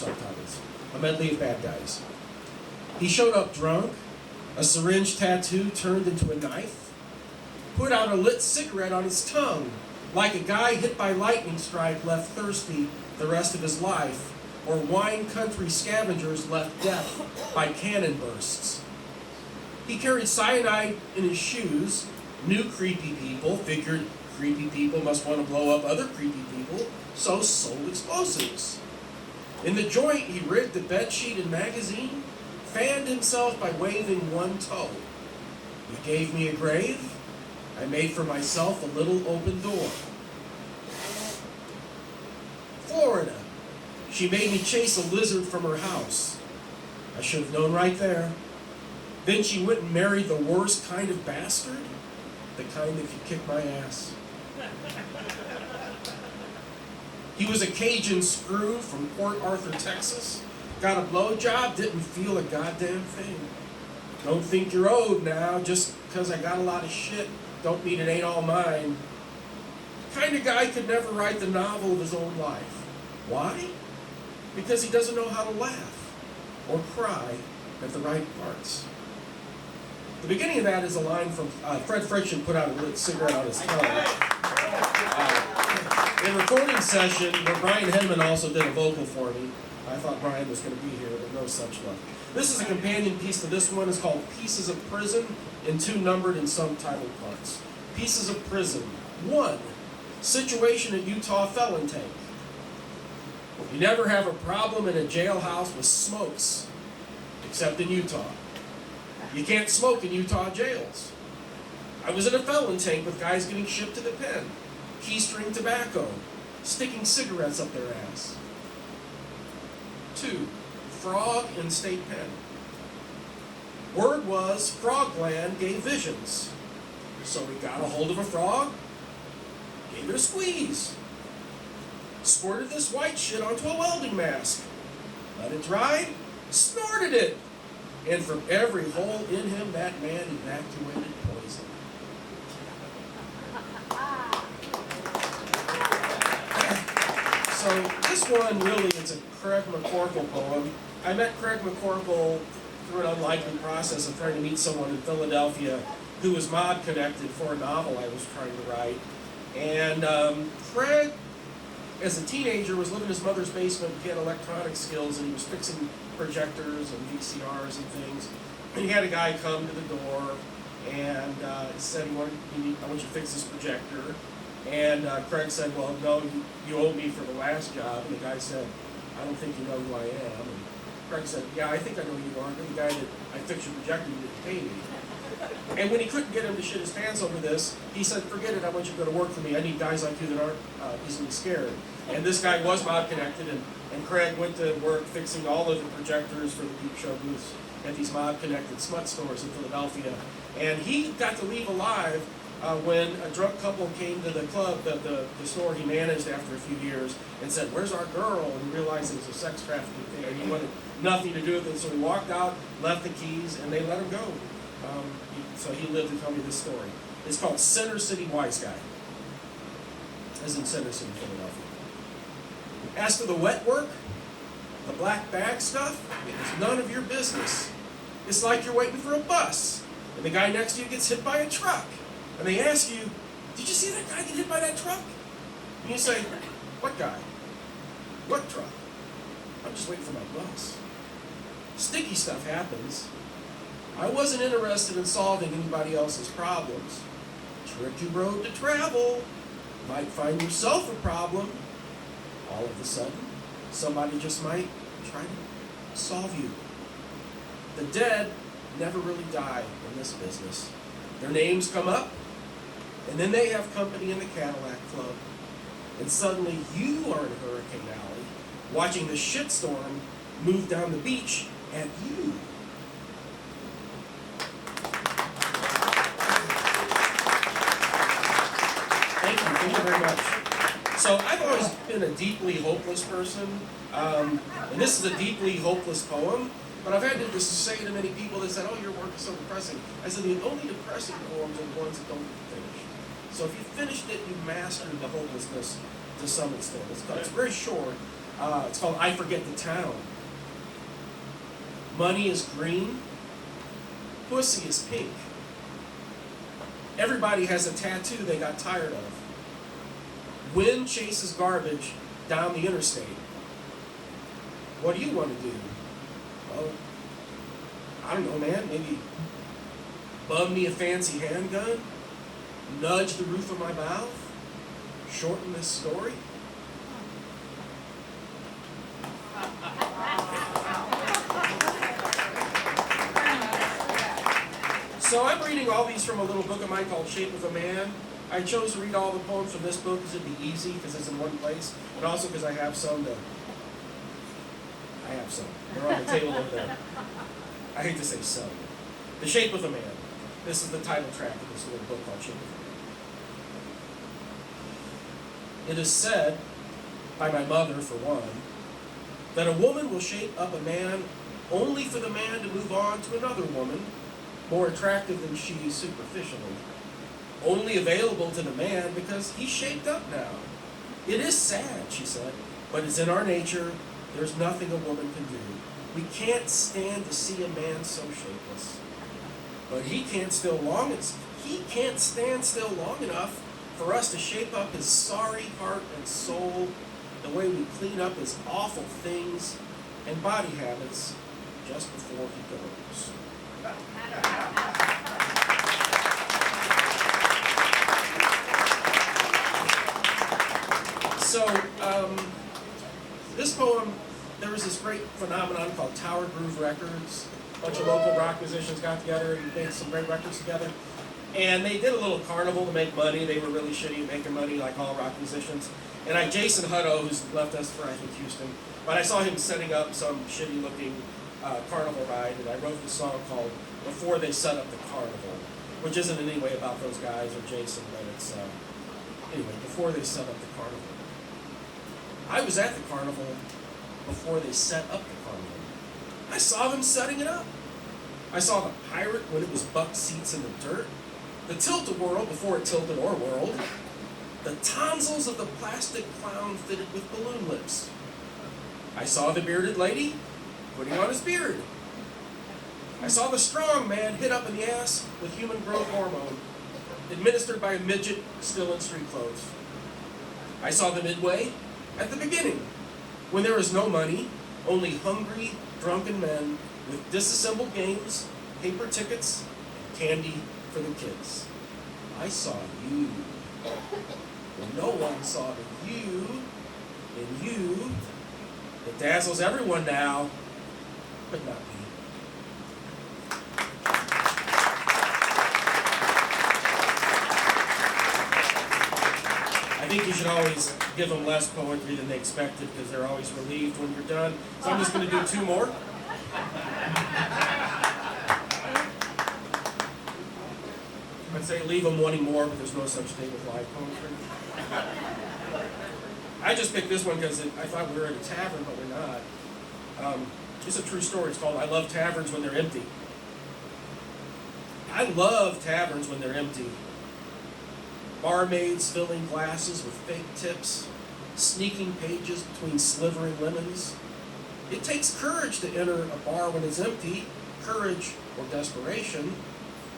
subtitles. A medley of bad guys. He showed up drunk, a syringe tattoo turned into a knife, put out a lit cigarette on his tongue, like a guy hit by lightning strike left thirsty the rest of his life, or wine country scavengers left death by cannon bursts. He carried cyanide in his shoes, knew creepy people, figured creepy people must want to blow up other creepy people, so sold explosives. In the joint, he rigged the bedsheet and magazine, fanned himself by waving one toe. He gave me a grave. I made for myself a little open door. Florida. She made me chase a lizard from her house. I should have known right there. Then she went and married the worst kind of bastard, the kind that could kick my ass. He was a Cajun screw from Port Arthur, Texas. Got a blowjob, didn't feel a goddamn thing. Don't think you're owed now, just because I got a lot of shit. Don't mean it ain't all mine. Kind of guy could never write the novel of his own life. Why? Because he doesn't know how to laugh or cry at the right parts. The beginning of that is a line from Fred Friction put out a lit cigarette on his tongue. In a recording session where Brian Henman also did a vocal for me, I thought Brian was going to be here, but no such luck. This is a companion piece to this one. It's called Pieces of Prison in 2 numbered and subtitled parts. Pieces of Prison. 1. Situation at Utah felon tank. You never have a problem in a jailhouse with smokes, except in Utah. You can't smoke in Utah jails. I was in a felon tank with guys getting shipped to the pen, keystring tobacco, sticking cigarettes up their ass. 2. Frog in state pen. Word was Frogland gave visions. So we got a hold of a frog, gave it a squeeze, squirted this white shit onto a welding mask, let it dry, snorted it, and from every hole in him, that man evacuated poison. So this one really is a Craig McCorkle poem. I met Craig McCorkle through an unlikely process of trying to meet someone in Philadelphia who was mob connected for a novel I was trying to write. And Craig, as a teenager, was living in his mother's basement. He had electronic skills, and he was fixing projectors and VCRs and things. And he had a guy come to the door, and he said, I want you to fix this projector. And Craig said, well, no, you owe me for the last job. And the guy said, I don't think you know who I am. And Craig said, yeah, I think I know who you are. You're the guy that I fixed your projector, you didn't pay me. And when he couldn't get him to shit his pants over this, he said, forget it, I want you to go to work for me. I need guys like you that aren't easily scared. And this guy was mob connected, and Craig went to work fixing all of the projectors for the peep show booths at these mob connected smut stores in Philadelphia. And he got to leave alive when a drunk couple came to the club, the store he managed after a few years, and said, where's our girl? And he realized it was a sex trafficking thing, and he wanted nothing to do with it. So he walked out, left the keys, and they let him go. So he lived to tell me this story. It's called Center City Wise Guy, as in Center City, Philadelphia. As for the wet work, the black bag stuff, it is none of your business. It's like you're waiting for a bus, and the guy next to you gets hit by a truck. And they ask you, did you see that guy get hit by that truck? And you say, what guy? What truck? I'm just waiting for my bus. Sticky stuff happens. I wasn't interested in solving anybody else's problems. Tricky road to travel. Might find yourself a problem. All of a sudden, somebody just might try to solve you. The dead never really die in this business. Their names come up, and then they have company in the Cadillac Club. And suddenly you are in Hurricane Alley, watching the shitstorm move down the beach at you. Thank you very much. So I've always been a deeply hopeless person, and this is a deeply hopeless poem, but I've had to just say to many people that said, oh, your work is so depressing. I said, the only depressing poems are the ones that don't get finished. So if you finished it, you mastered the hopelessness to some extent. It's very short. It's called I Forget the Town. Money is green. Pussy is pink. Everybody has a tattoo they got tired of. Wind chases garbage down the interstate. What do you want to do? Well, I don't know, man. Maybe bum me a fancy handgun, nudge the roof of my mouth, shorten this story. So I'm reading all these from a little book of mine called Shape of a Man. I chose to read all the poems from this book because it'd be easy, because it's in one place, and also because I have some. They're on the table over there. I hate to say some. The Shape of a Man. This is the title track of this little book called Shape of a Man. It is said, by my mother for one, that a woman will shape up a man only for the man to move on to another woman more attractive than she superficially. Only available to the man because he's shaped up now. It is sad, she said, but it's in our nature. There's nothing a woman can do. We can't stand to see a man so shapeless. But he can't stand still long enough for us to shape up his sorry heart and soul the way we clean up his awful things and body habits just before he goes. So, this poem, there was this great phenomenon called Tower Groove Records. A bunch of local rock musicians got together and made some great records together. And they did a little carnival to make money. They were really shitty at making money, like all rock musicians. And Jason Hutto, who's left us for, I think, Houston, but I saw him setting up some shitty-looking carnival ride, and I wrote this song called Before They Set Up the Carnival, which isn't in any way about those guys or Jason, but it's, anyway, Before They Set Up the Carnival. I was at the carnival before they set up the carnival. I saw them setting it up. I saw the pirate when it was buck seats in the dirt, the tilt-a-whirl before it tilted or whirled, the tonsils of the plastic clown fitted with balloon lips. I saw the bearded lady putting on his beard. I saw the strong man hit up in the ass with human growth hormone, administered by a midget still in street clothes. I saw the midway at the beginning, when there was no money, only hungry, drunken men with disassembled games, paper tickets, and candy for the kids. I saw you. When no one saw the you in you that dazzles everyone now, but not me. I think you should always give them less poetry than they expected because they're always relieved when you're done. So I'm just going to do two more. I'd say leave them wanting more, but there's no such thing with live poetry. I just picked this one because I thought we were at a tavern, but we're not. It's a true story. It's called I Love Taverns When They're Empty. I love taverns when they're empty. Barmaids filling glasses with fake tips, sneaking pages between slivering lemons. It takes courage to enter a bar when it's empty, courage or desperation.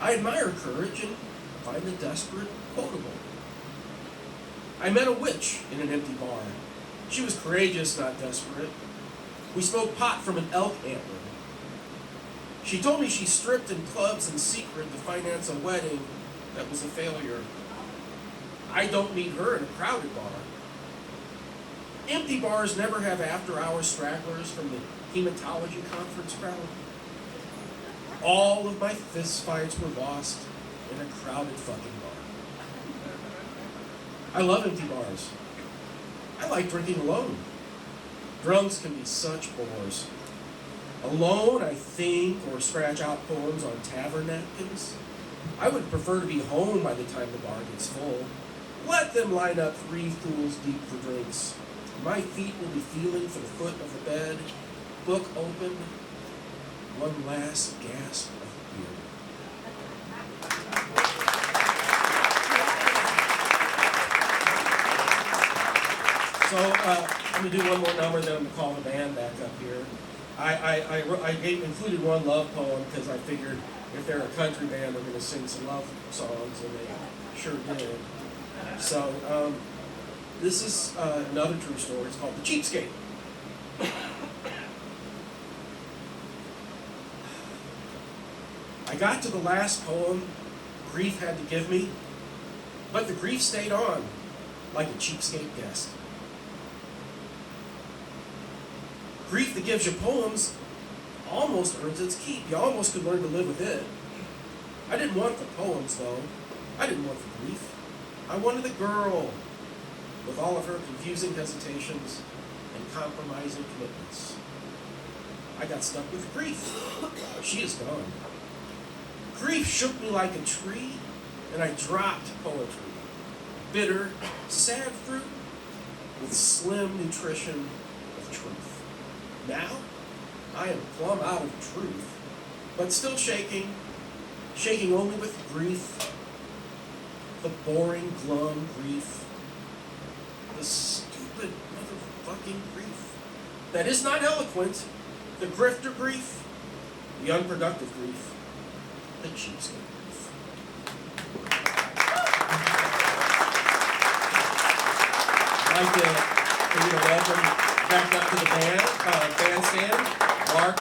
I admire courage and find the desperate quotable. I met a witch in an empty bar. She was courageous, not desperate. We smoked pot from an elk antler. She told me she stripped in clubs in secret to finance a wedding that was a failure. I don't meet her in a crowded bar. Empty bars never have after-hour stragglers from the hematology conference crowd. All of my fist fights were lost in a crowded fucking bar. I love empty bars. I like drinking alone. Drunks can be such bores. Alone, I think or scratch out poems on tavern napkins. I would prefer to be home by the time the bar gets full. Let them line up 3 pools deep for drinks. My feet will be feeling for the foot of the bed. Book open. One last gasp of beer. So I'm gonna do one more number, then I'm gonna call the band back up here. Included one love poem because I figured if they're a country band, they're gonna sing some love songs, and they sure did. So this is another true story. It's called The Cheapskate. I got to the last poem grief had to give me, but the grief stayed on like a cheapskate guest. Grief that gives you poems almost earns its keep. You almost could learn to live with it. I didn't want the poems, though. I didn't want the grief. I wanted the girl with all of her confusing hesitations and compromising commitments. I got stuck with grief. She is gone. Grief shook me like a tree, and I dropped poetry. Bitter, sad fruit with slim nutrition of truth. Now, I am plumb out of truth, but still shaking only with grief, the boring, glum grief, the stupid motherfucking grief that is not eloquent, the grifter grief, the unproductive grief, the cheapskate grief. I'd like to welcome back up to the bandstand, Mark